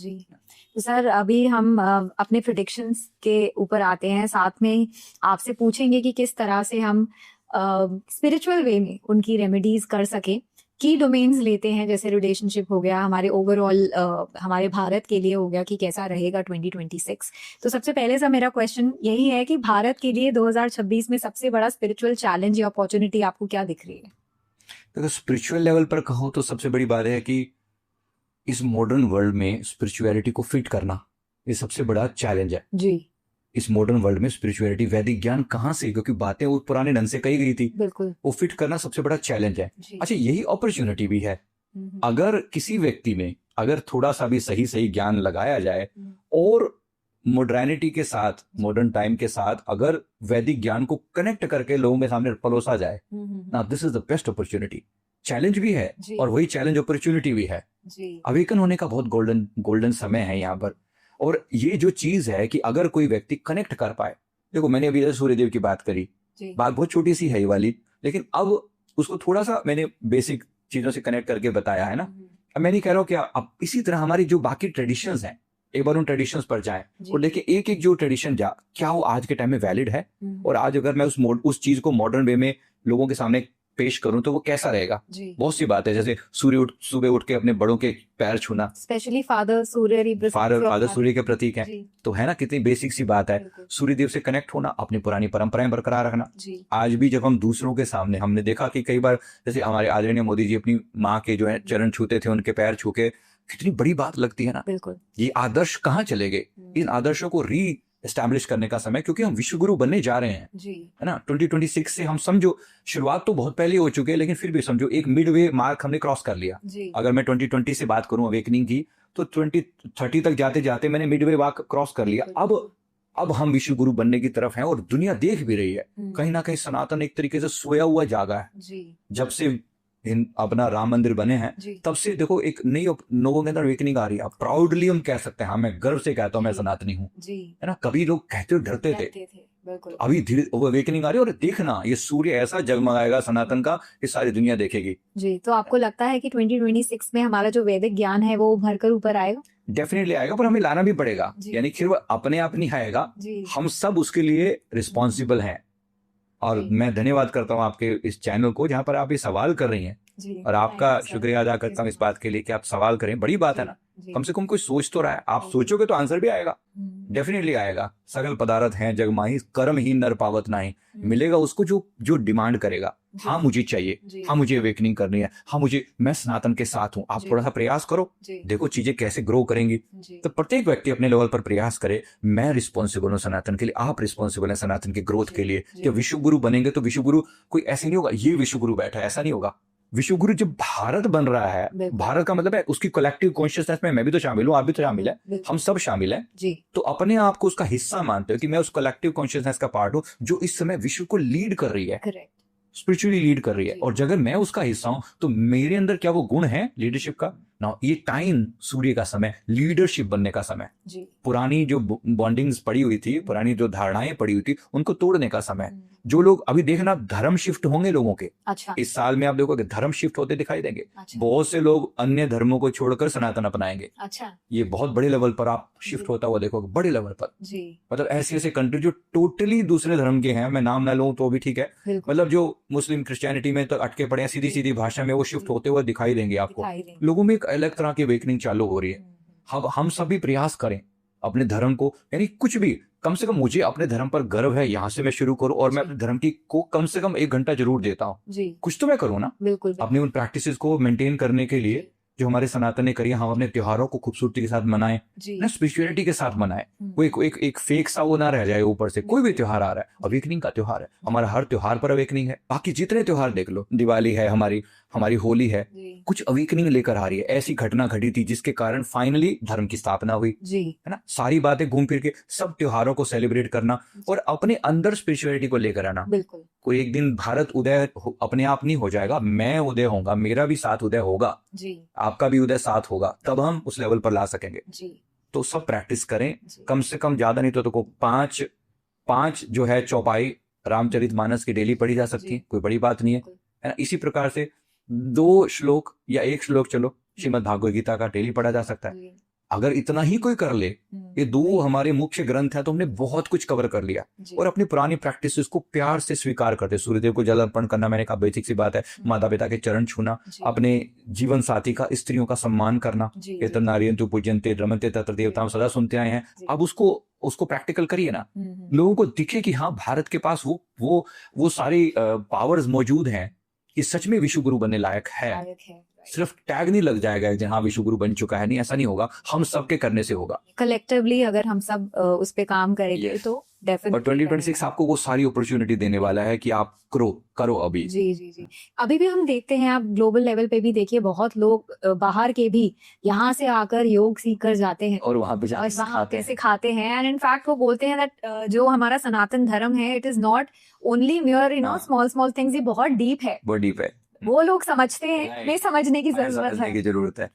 जी। तो सर अभी हम अपने प्रिडिक्शंस के ऊपर आते हैं, साथ में आपसे पूछेंगे कि किस तरह से हम स्पिरिचुअल वे में उनकी रेमेडीज कर सके। की डोमेन्स लेते हैं, जैसे रिलेशनशिप हो गया, हमारे ओवरऑल हमारे भारत के लिए हो गया कि कैसा रहेगा 2026। तो सबसे पहले सा मेरा क्वेश्चन यही है कि भारत के लिए 2026 में सबसे बड़ा स्पिरिचुअल चैलेंज या अपॉर्चुनिटी आपको क्या दिख रही है? अगर स्पिरिचुअल लेवल पर कहो तो सबसे बड़ी बात है कि इस मॉडर्न वर्ल्ड में स्पिरिचुअलिटी को फिट करना ये सबसे बड़ा चैलेंज है। जी। इस मॉडर्न वर्ल्ड में स्पिरिचुअलिटी, वैदिक ज्ञान कहाँ से, क्योंकि बातें वो पुराने ढंग से कही गई थी, बिल्कुल। वो फिट करना सबसे बड़ा चैलेंज है। जी। अच्छा, यही अपॉर्चुनिटी भी है। अगर किसी व्यक्ति में अगर थोड़ा सा भी सही सही ज्ञान लगाया जाए और मॉडर्निटी के साथ, मॉडर्न टाइम के साथ अगर वैदिक ज्ञान को कनेक्ट करके लोगों के सामने परोसा जाए, ना this is the best opportunity. Challenge भी है और वही चैलेंज अपॉर्चुनिटी भी है। अवेकन होने का बहुत गोल्डन गोल्डन समय है यहाँ पर। और ये जो चीज है कि अगर कोई व्यक्ति कनेक्ट कर पाए, देखो मैंने अभी सूर्यदेव की बात करी, बात बहुत छोटी सी है ये वाली, लेकिन अब उसको थोड़ा सा मैंने बेसिक चीजों से कनेक्ट करके बताया है ना। अब मैं नहीं कह रहा हूँ कि अब इसी तरह हमारी जो बाकी ट्रेडिशंस हैं, एक बार उन ट्रेडिशंस पर जाएं और देखिए एक एक जो ट्रेडिशन क्या वो आज के टाइम में वैलिड है, और आज अगर मैं उस चीज को मॉडर्न वे में लोगों के सामने पेश करूं तो वो कैसा रहेगा। बहुत सी बात है, जैसे सुबह उठ के अपने बड़ों के पैर छूना, स्पेशली फादर सूर्य, फादर सूर्य के प्रतीक है, तो है ना, कितनी बेसिक सी बात है। सूर्य देव से कनेक्ट होना, अपनी पुरानी परंपराएं बरकरार रखना। आज भी जब हम दूसरों के सामने, हमने देखा कि कई बार जैसे हमारे आदरणीय मोदी जी अपनी माँ के जो है चरण छूते थे, उनके पैर छू के, कितनी बड़ी बात लगती है ना। बिल्कुल। ये आदर्श कहाँ चले गए? इन आदर्शों को एस्टैब्लिश करने का समय, क्योंकि हम विश्व गुरु बनने जा रहे हैं, है ना। 2026 से हम समझो, शुरुआत तो बहुत पहले हो चुके हैं, लेकिन फिर भी समझो एक मिड वे मार्क हमने क्रॉस कर लिया। अगर मैं 2020 से बात करूं अवेकनिंग की, तो 2030 तक जाते जाते मैंने मिड वे मार्क क्रॉस कर लिया। अब हम विश्व गुरु बनने की तरफ हैं और दुनिया देख भी रही है। कहीं ना कहीं सनातन एक तरीके से सोया हुआ जागा है। जब से अपना राम मंदिर बने हैं, तब से देखो एक नई लोगों के अंदर अवेकनिंग आ रही है। प्राउडली हम कह सकते हैं, हाँ मैं गर्व से कहता हूँ मैं सनातनी हूँ, है ना। कभी लोग कहते हुए डरते थे, अभी धीरे वो अवेकनिंग आ रही है। और देखना ये सूर्य ऐसा जगमगाएगा सनातन का, ये सारी दुनिया देखेगी। जी। तो आपको लगता है कि 2026 में हमारा जो वैदिक ज्ञान है वो भरकर ऊपर आएगा? डेफिनेटली आएगा, पर हमें लाना भी पड़ेगा। यानी कि वो अपने आप नहीं आएगा, हम सब उसके लिए रिस्पॉन्सिबल हैं। और मैं धन्यवाद करता हूँ आपके इस चैनल को, जहाँ पर आप ये सवाल कर रही हैं, और आपका शुक्रिया अदा करता हूँ इस बात के लिए कि आप सवाल करें। बड़ी बात है ना, कम से कम कोई सोच तो रहा है। आप सोचोगे तो आंसर भी आएगा, डेफिनेटली आएगा। सकल पदार्थ हैं जग माही, कर्म ही नर पावत नाही। मिलेगा उसको जो जो डिमांड करेगा। हाँ मुझे चाहिए, हाँ मुझे अवेकनिंग करनी है, हाँ मुझे, मैं सनातन के साथ हूँ। आप थोड़ा सा प्रयास करो, देखो चीजें कैसे ग्रो करेंगी। तो प्रत्येक व्यक्ति अपने लेवल पर प्रयास करे। मैं रिस्पॉन्सिबल हूँ सनातन के लिए, आप रिस्पॉन्सिबल हैं सनातन के ग्रोथ के लिए। जब विश्व गुरु बनेंगे तो विश्व गुरु कोई ऐसे नहीं होगा ये विश्व गुरु बैठा है, ऐसा नहीं होगा। विश्व गुरु जब भारत बन रहा है, भारत का मतलब है उसकी कलेक्टिव कॉन्शियसनेस में मैं भी तो शामिल हूँ, आप भी तो शामिल है, हम सब शामिल हैं। तो अपने आप को उसका हिस्सा मानते हो कि मैं उस कलेक्टिव कॉन्शियसनेस का पार्ट हूँ जो इस समय विश्व को लीड कर रही है, स्पिरिचुअली लीड कर रही है। और अगर मैं उसका हिस्सा हूं तो मेरे अंदर क्या वो गुण है लीडरशिप का? ना, ये टाइम सूर्य का समय, लीडरशिप बनने का समय। पुरानी जो बॉन्डिंग्स पड़ी हुई थी, पुरानी जो धारणाएं पड़ी हुई थी, उनको तोड़ने का समय। जो लोग अभी देखना धर्म शिफ्ट होंगे लोगों के, अच्छा। इस साल में आप देखोगे धर्म शिफ्ट होते दिखाई देंगे। अच्छा। बहुत से लोग अन्य धर्मों को छोड़कर सनातन अपनाएंगे। अच्छा। ये बहुत बड़े लेवल पर आप शिफ्ट होता हुआ देखोगे, बड़े लेवल पर। मतलब ऐसे ऐसे कंट्री जो टोटली दूसरे धर्म के हैं, मैं नाम ना लूं तो भी ठीक है, मतलब जो मुस्लिम क्रिश्चियनिटी में तो अटके पड़े हैं, सीधी सीधी भाषा में वो शिफ्ट होते हुए दिखाई देंगे आपको। लोगों में एक अलग तरह की अवेकनिंग चालू हो रही है। हम सभी प्रयास करें अपने धर्म को, यानी कुछ भी, कम से कम मुझे अपने धर्म पर गर्व है, यहाँ से मैं शुरू करूं और मैं अपने धर्म की को कम से कम 1 घंटा जरूर देता हूँ। कुछ तो मैं करूँ ना, बिल्कुल, अपनी उन प्रैक्टिसेस को मेंटेन करने के लिए जो हमारे सनातन ने करी। हम अपने त्योहारों को खूबसूरती के साथ मनाएं, ना स्पिरिचुअलिटी के साथ मनाएं। कोई एक फेक सा वो ना रह जाए ऊपर से। कोई भी त्योहार आ रहा है, अवेकनिंग का त्योहार है, हमारा हर त्योहार पर अवेकनिंग है। बाकी जितने त्योहार देख लो, दिवाली है हमारी होली है, कुछ अवेकनिंग लेकर आ रही है। ऐसी घटना घटी थी जिसके कारण फाइनली धर्म की स्थापना हुई, है ना। सारी बातें घूम फिर के सब त्योहारों को सेलिब्रेट करना और अपने अंदर स्पिरिचुअलिटी को लेकर आना। बिल्कुल। कोई एक दिन भारत उदय अपने आप नहीं हो जाएगा, मैं उदय होगा, मेरा भी साथ उदय होगा, आपका भी उदय साथ होगा, तब हम उस लेवल पर ला सकेंगे। तो सब प्रैक्टिस करें, कम से कम, ज्यादा नहीं तो पांच जो है चौपाई रामचरितमानस की डेली पढ़ी जा सकती है, कोई बड़ी बात नहीं है ना। इसी प्रकार से 2 श्लोक या 1 श्लोक, चलो, श्रीमद् भागवत गीता का डेली पढ़ा जा सकता है। अगर इतना ही कोई कर ले, ये दो हमारे मुख्य ग्रंथ हैं, तो हमने बहुत कुछ कवर कर लिया। और अपनी पुरानी प्रैक्टिस को प्यार से स्वीकार करते, सूर्यदेव को जल अर्पण करना, मैंने कहा बेसिक सी बात है, माता पिता के चरण छूना, अपने जीवन साथी का, स्त्रियों का सम्मान करना, एतत् नार्यन्तु पूज्यन्ते रमन्ते तत्र देवताः, सदा सुनते आए हैं। अब उसको प्रैक्टिकल करिए ना, लोगों को दिखे कि हाँ भारत के पास वो सारी पावर्स मौजूद हैं कि सच में विश्व गुरु बनने लायक है। सिर्फ टैग नहीं लग जाएगा जहां विश्व गुरु बन चुका है, नहीं, ऐसा नहीं होगा, हम सबके करने से होगा। कलेक्टिवली अगर हम सब उस पे काम करेंगे तो डेफिनेटली। और 2026 आपको वो सारी अपॉर्चुनिटी देने वाला है कि आप करो अभी। जी। अभी भी हम देखते हैं, आप ग्लोबल लेवल पे भी देखिए, बहुत लोग बाहर के भी यहाँ से आकर योग सीख कर जाते हैं और वहाँ पे सिखाते हैं। एंड इनफैक्ट वो बोलते हैं दैट जो हमारा सनातन धर्म है, it is not only mayor small things, ये बहुत डीप है। बहुत डीप है, वो लोग समझते हैं, नहीं समझने की जरूरत है।